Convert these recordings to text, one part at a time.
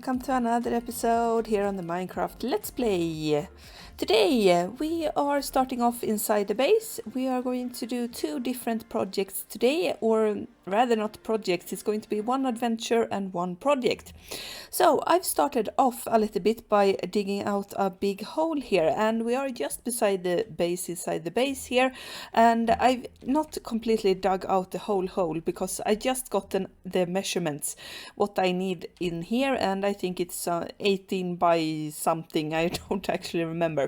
welcome to another episode here on the Minecraft Let's Play. Today we are starting off inside the base. We are going to do two different projects today, or rather not projects, it's going to be one adventure and one project. So I've started off a little bit by digging out a big hole here, and we are just beside the base, inside the base here, and I've not completely dug out the whole hole because I just gotten the measurements what I need in here, and I think it's 18 by something, I don't actually remember.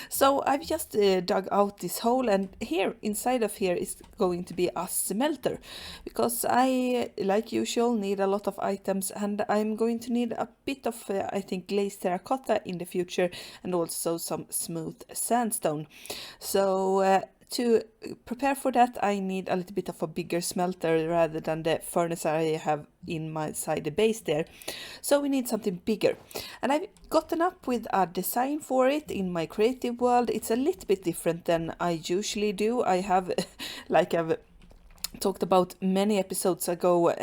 So I've just dug out this hole, and here inside of here is going to be a smelter, because I, like usual, need a lot of items, and I'm going to need a bit of I think glazed terracotta in the future, and also some smooth sandstone. So to prepare for that, I need a little bit of a bigger smelter rather than the furnace I have in my side the base there. So we need something bigger, and I've gotten up with a design for it in my creative world. It's a little bit different than I usually do. I have like I've talked about many episodes ago,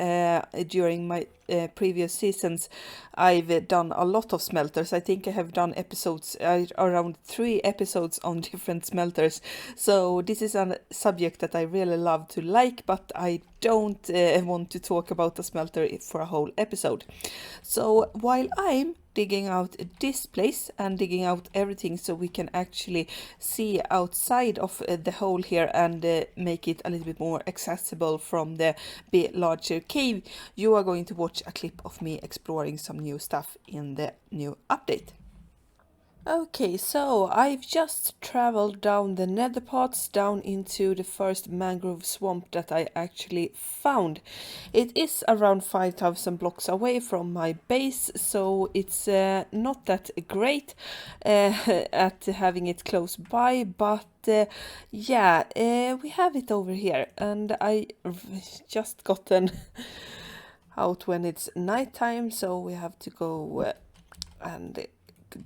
during my previous seasons, I've done a lot of smelters. I think I have done episodes, around 3 episodes on different smelters. So this is a subject that I really love to like, but I don't want to talk about a smelter for a whole episode. So while I'm digging out this place and digging out everything so we can actually see outside of the hole here and make it a little bit more accessible from the larger cave, you are going to watch a clip of me exploring some new stuff in the new update. Okay, so I've just traveled down the nether parts down into the first mangrove swamp that I actually found. It is around 5,000 blocks away from my base, so it's not that great at having it close by, but yeah, we have it over here, and I just gotten out when it's nighttime, so we have to go and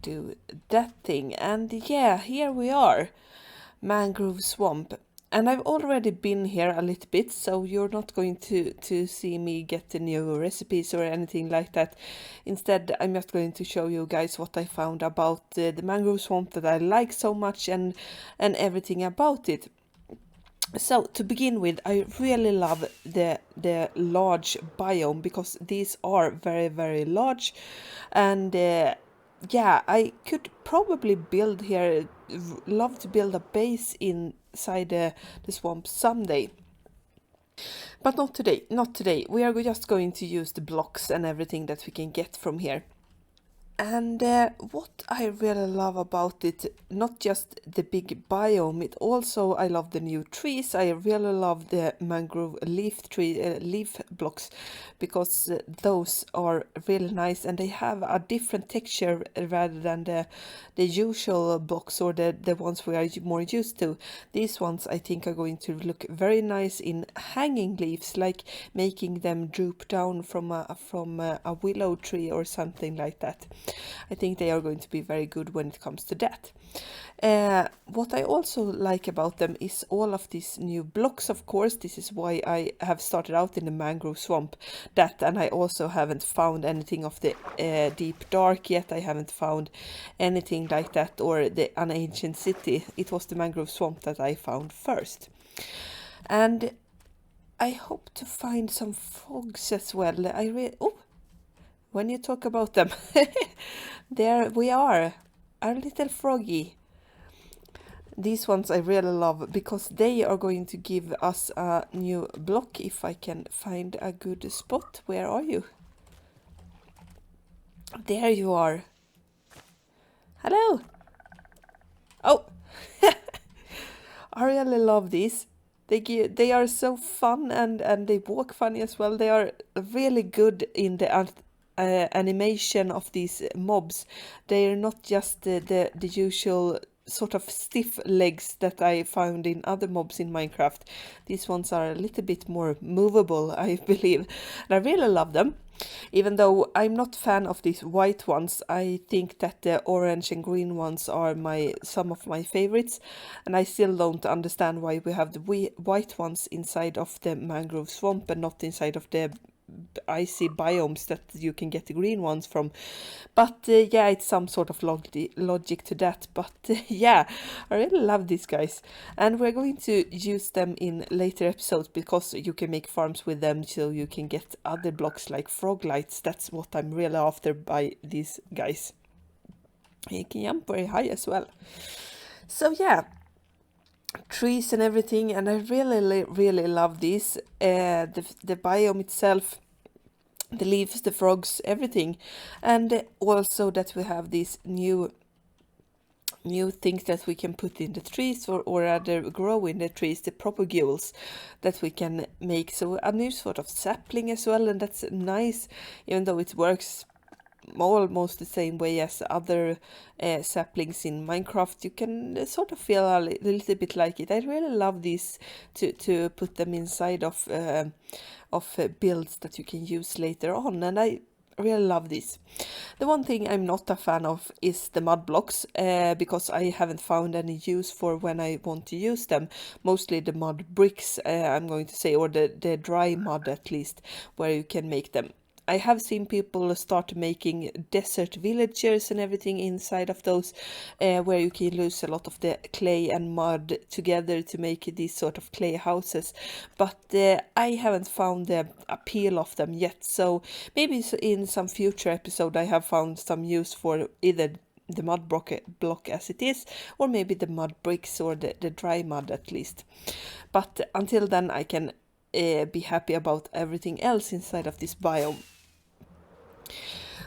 do that thing. And yeah, here we are, mangrove swamp, and I've already been here a little bit, so you're not going to see me get the new recipes or anything like that. Instead, I'm just going to show you guys what I found about the mangrove swamp that I like so much, and everything about it. So to begin with, I really love the large biome, because these are very, very large, and yeah, I could probably build here, love to build a base inside the swamp someday. But not today, not today. We are just going to use the blocks and everything that we can get from here. And what I really love about it, not just the big biome, it also, I love the new trees. I really love the mangrove leaf blocks, because those are really nice, and they have a different texture rather than the usual blocks, or the ones we are more used to. These ones I think are going to look very nice in hanging leaves, like making them droop down from a willow tree or something like that. I think they are going to be very good when it comes to that. What I also like about them is all of these new blocks, of course. This is why I have started out in the mangrove swamp. That, and I also haven't found anything of the deep dark yet. I haven't found anything like that, or an ancient city. It was the mangrove swamp that I found first. And I hope to find some frogs as well. When you talk about them, there we are, our little froggy. These ones I really love, because they are going to give us a new block, if I can find a good spot. Where are you? There you are. Hello. Oh, I really love these. They are so fun, and they walk funny as well. They are really good in the animation of these mobs. They are not just the usual sort of stiff legs that I found in other mobs in Minecraft. These ones are a little bit more movable, I believe, and I really love them. Even though I'm not a fan of these white ones, I think that the orange and green ones are some of my favorites, and I still don't understand why we have the white ones inside of the mangrove swamp and not inside of the icy biomes that you can get the green ones from. But yeah, it's some sort of logic to that. But yeah, I really love these guys. And we're going to use them in later episodes because you can make farms with them so you can get other blocks like frog lights. That's what I'm really after by these guys. You can jump very high as well. So yeah, trees and everything, and I really love these. The biome itself, the leaves, the frogs, everything, and also that we have these new things that we can put in the trees, or rather grow in the trees, the propagules that we can make. So a new sort of sapling as well, and that's nice, even though it works almost the same way as other saplings in Minecraft. You can sort of feel a little bit like it. I really love these to put them inside of builds that you can use later on, and I really love this. The one thing I'm not a fan of is the mud blocks, because I haven't found any use for when I want to use them. Mostly the mud bricks, I'm going to say, or the dry mud at least, where you can make them. I have seen people start making desert villagers and everything inside of those, where you can use a lot of the clay and mud together to make these sort of clay houses. But I haven't found the appeal of them yet. So maybe in some future episode I have found some use for either the mud block as it is, or maybe the mud bricks or the dry mud at least. But until then I can be happy about everything else inside of this biome.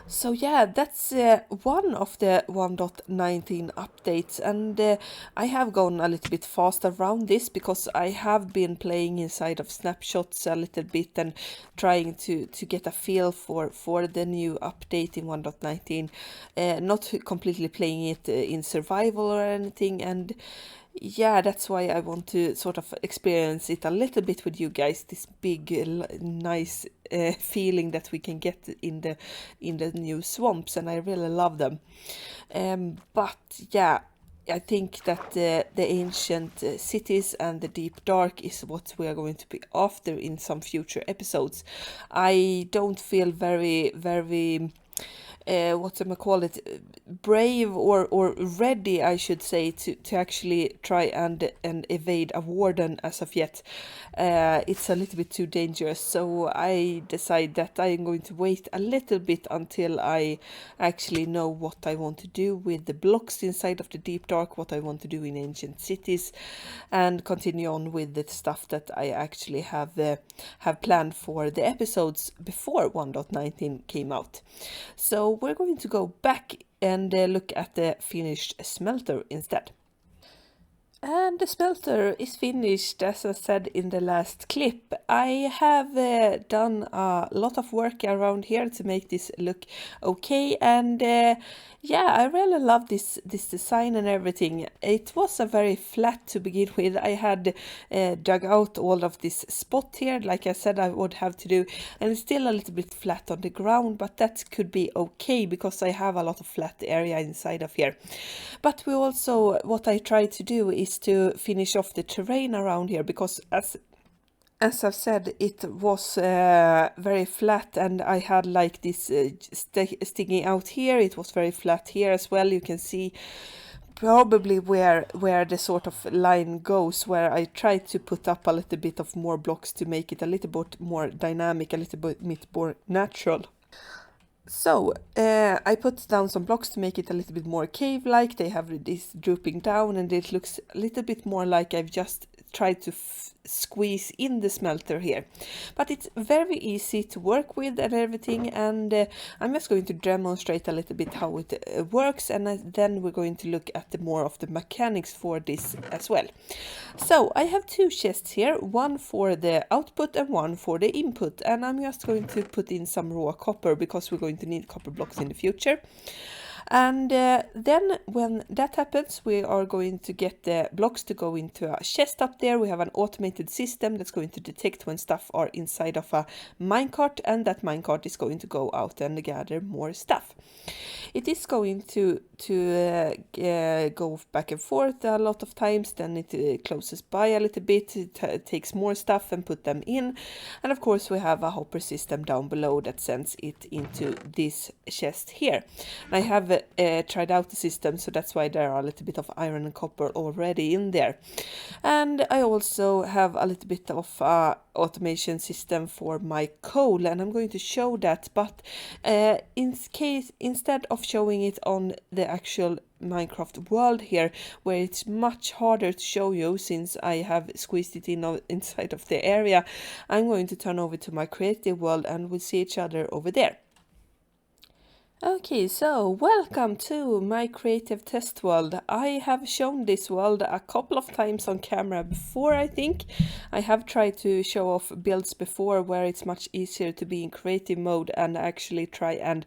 So yeah, that's one of the 1.19 updates, and I have gone a little bit fast around this because I have been playing inside of snapshots a little bit and trying to get a feel for the new update in 1.19, not completely playing it in survival or anything, and yeah, that's why I want to sort of experience it a little bit with you guys, this big nice feeling that we can get in the new swamps, and I really love them. But yeah, I think that the ancient cities and the deep dark is what we are going to be after in some future episodes. I don't feel very what am I call it, brave or ready, I should say, to actually try and evade a warden as of yet. It's a little bit too dangerous, so I decide that I am going to wait a little bit until I actually know what I want to do with the blocks inside of the deep dark, what I want to do in ancient cities, and continue on with the stuff that I actually have planned for the episodes before 1.19 came out. So we're going to go back and look at the finished smelter instead. And the smelter is finished, as I said in the last clip. I have done a lot of work around here to make this look okay, and yeah, I really love this design and everything. It was a very flat to begin with. I had dug out all of this spot here, like I said I would have to do, and it's still a little bit flat on the ground, but that could be okay because I have a lot of flat area inside of here. But we also, what I try to do is to finish off the terrain around here, because as I've said, it was very flat, and I had like this sticking out here. It was very flat here as well. You can see probably where the sort of line goes, where I try to put up a little bit of more blocks to make it a little bit more dynamic, a little bit more natural. So I put down some blocks to make it a little bit more cave-like. They have this drooping down, and it looks a little bit more like I've just tried to squeeze in the smelter here. But it's very easy to work with and everything, and I'm just going to demonstrate a little bit how it works, and then we're going to look at more of the mechanics for this as well. So I have two chests here, one for the output and one for the input, and I'm just going to put in some raw copper because we're going to need copper blocks in the future. And then when that happens, we are going to get the blocks to go into a chest up there. We have an automated system that's going to detect when stuff are inside of a minecart, and that minecart is going to go out and gather more stuff. It is going to go back and forth a lot of times, then it closes by a little bit, it takes more stuff and put them in, and of course we have a hopper system down below that sends it into this chest here. I have tried out the system, so that's why there are a little bit of iron and copper already in there. And I also have a little bit of automation system for my coal, and I'm going to show that, but instead of showing it on the actual Minecraft world here, where it's much harder to show you since I have squeezed it in inside of the area, I'm going to turn over to my creative world and we'll see each other over there. Okay, so welcome to my creative test world. I have shown this world a couple of times on camera before, I think. I have tried to show off builds before where it's much easier to be in creative mode and actually try and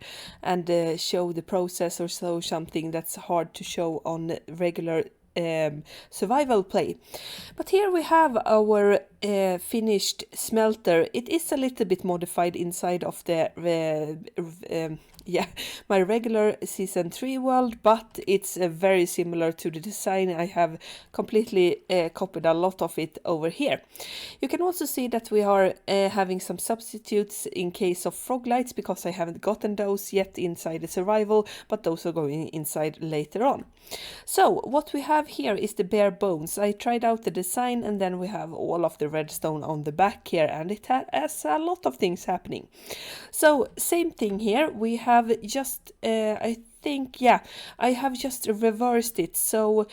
show the process or so, something that's hard to show on regular survival play. But here we have our finished smelter. It is a little bit modified inside of the my regular season 3 world, but it's very similar to the design. I have completely copied a lot of it over here. You can also see that we are having some substitutes in case of frog lights, because I haven't gotten those yet inside the survival, but those are going inside later on. So what we have here is the bare bones. I tried out the design, and then we have all of the redstone on the back here, and it has a lot of things happening. So same thing here. We have just I have just reversed it. So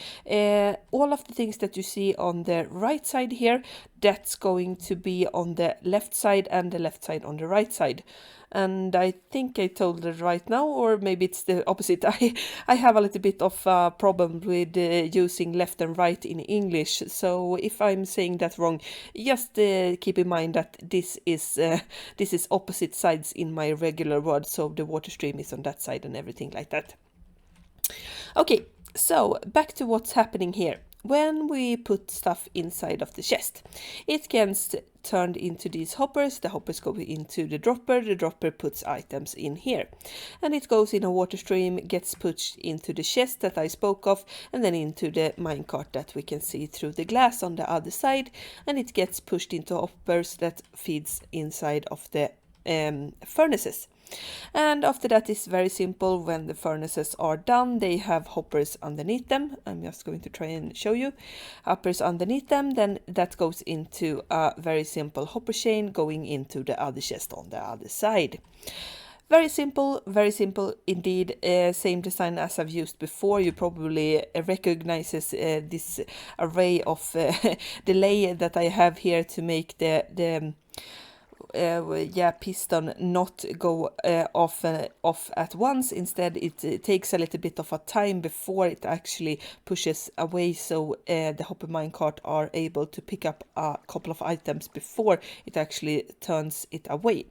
all of the things that you see on the right side here, that's going to be on the left side, and the left side on the right side. And I think I told it right now, or maybe it's the opposite. I have a little bit of a problem with using left and right in English, so if I'm saying that wrong, just keep in mind that this is opposite sides in my regular word, so the water stream is on that side and everything like that. Okay, so back to what's happening here. When we put stuff inside of the chest, it gets turned into these hoppers. The hoppers go into the dropper puts items in here. And it goes in a water stream, gets pushed into the chest that I spoke of, and then into the minecart that we can see through the glass on the other side. And it gets pushed into hoppers that feeds inside of the furnaces. And after that is very simple. When the furnaces are done, they have hoppers underneath them. I'm just going to try and show you. Hoppers underneath them, then that goes into a very simple hopper chain going into the other chest on the other side. Very simple indeed. Same design as I've used before. You probably recognizes this array of delay that I have here to make the piston not go off at once. Instead, it takes a little bit of a time before it actually pushes away, so the hopper minecart are able to pick up a couple of items before it actually turns it away.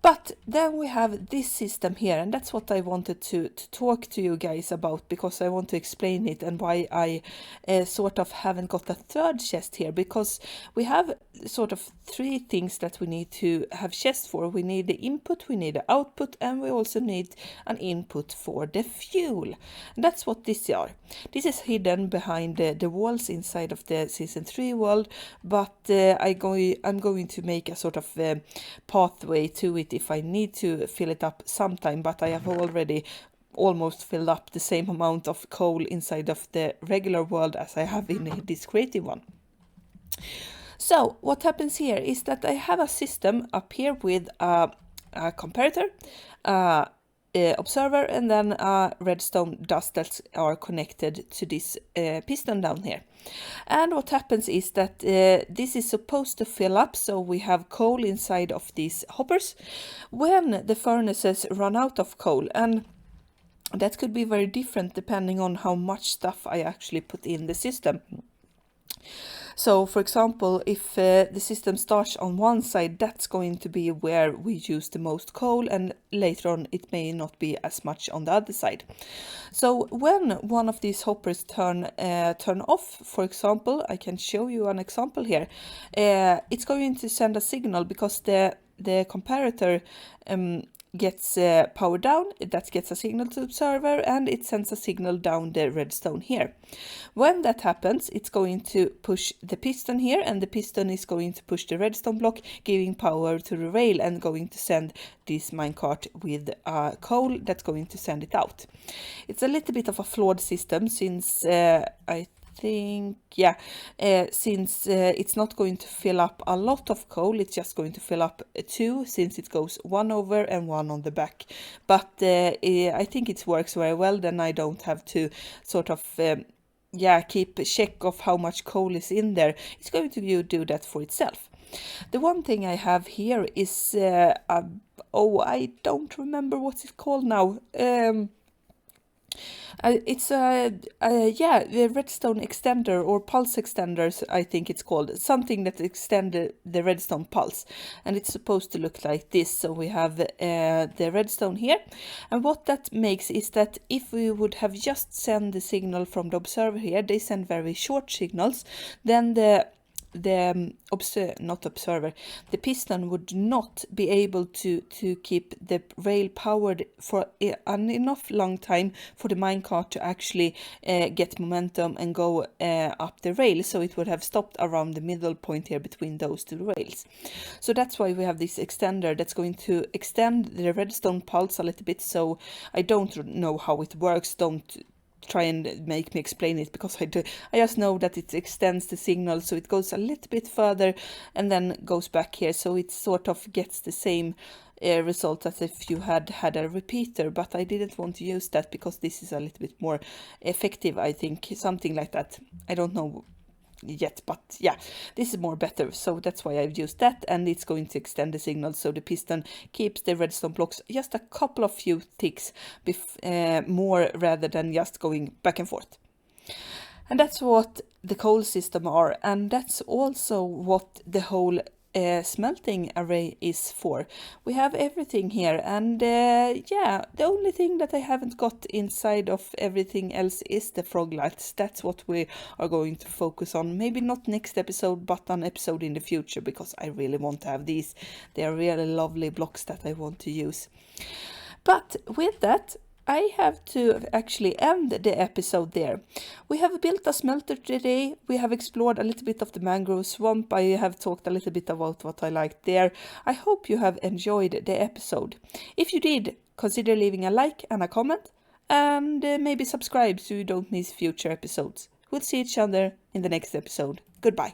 But then we have this system here, and that's what I wanted to talk to you guys about, because I want to explain it and why I sort of haven't got a third chest here, because we have sort of three things that we need to have chests for. We need the input, we need the output, and we also need an input for the fuel. And that's what these are. This is hidden behind the walls inside of the Season 3 world, but I'm going to make a sort of pathway to it if I need to fill it up sometime, but I have already almost filled up the same amount of coal inside of the regular world as I have in this creative one. So what happens here is that I have a system up here with a comparator, observer, and then redstone dust that are connected to this piston down here. And what happens is that this is supposed to fill up, so we have coal inside of these hoppers when the furnaces run out of coal. And that could be very different depending on how much stuff I actually put in the system. So for example, if the system starts on one side, that's going to be where we use the most coal, and later on it may not be as much on the other side. So when one of these hoppers turn off, for example, I can show you an example here. It's going to send a signal because the comparator gets power down, that gets a signal to the observer, and it sends a signal down the redstone here. When that happens, it's going to push the piston here, and the piston is going to push the redstone block, giving power to the rail and going to send this minecart with coal that's going to send it out. It's a little bit of a flawed system since since it's not going to fill up a lot of coal, it's just going to fill up 2, since it goes 1 over and 1 on the back. But I think it works very well. Then I don't have to sort of keep check of how much coal is in there. It's going to do that for itself. The one thing I have here is I don't remember what's it called now. It's the redstone extender, or pulse extenders, I think it's called, something that extend the redstone pulse, and it's supposed to look like this. So we have the redstone here, and what that makes is that if we would have just sent the signal from the observer here, they send very short signals, then the piston would not be able to keep the rail powered for an enough long time for the minecart to actually get momentum and go up the rail. So it would have stopped around the middle point here between those two rails. So that's why we have this extender that's going to extend the redstone pulse a little bit. So I don't know how it works. Don't try and make me explain it, because I just know that it extends the signal, so it goes a little bit further and then goes back here, so it sort of gets the same result as if you had a repeater. But I didn't want to use that because this is a little bit more effective, I think, something like that. I don't know yet, but yeah, this is more better, so that's why I've used that, and it's going to extend the signal so the piston keeps the redstone blocks just a couple of few ticks more, rather than just going back and forth. And that's what the coal system are, and that's also what the whole smelting array is for. We have everything here, and the only thing that I haven't got inside of everything else is the frog lights. That's what we are going to focus on. Maybe not next episode, but an episode in the future, because I really want to have these. They are really lovely blocks that I want to use. But with that, I have to actually end the episode there. We have built a smelter today. We have explored a little bit of the mangrove swamp. I have talked a little bit about what I liked there. I hope you have enjoyed the episode. If you did, consider leaving a like and a comment, and maybe subscribe so you don't miss future episodes. We'll see each other in the next episode. Goodbye.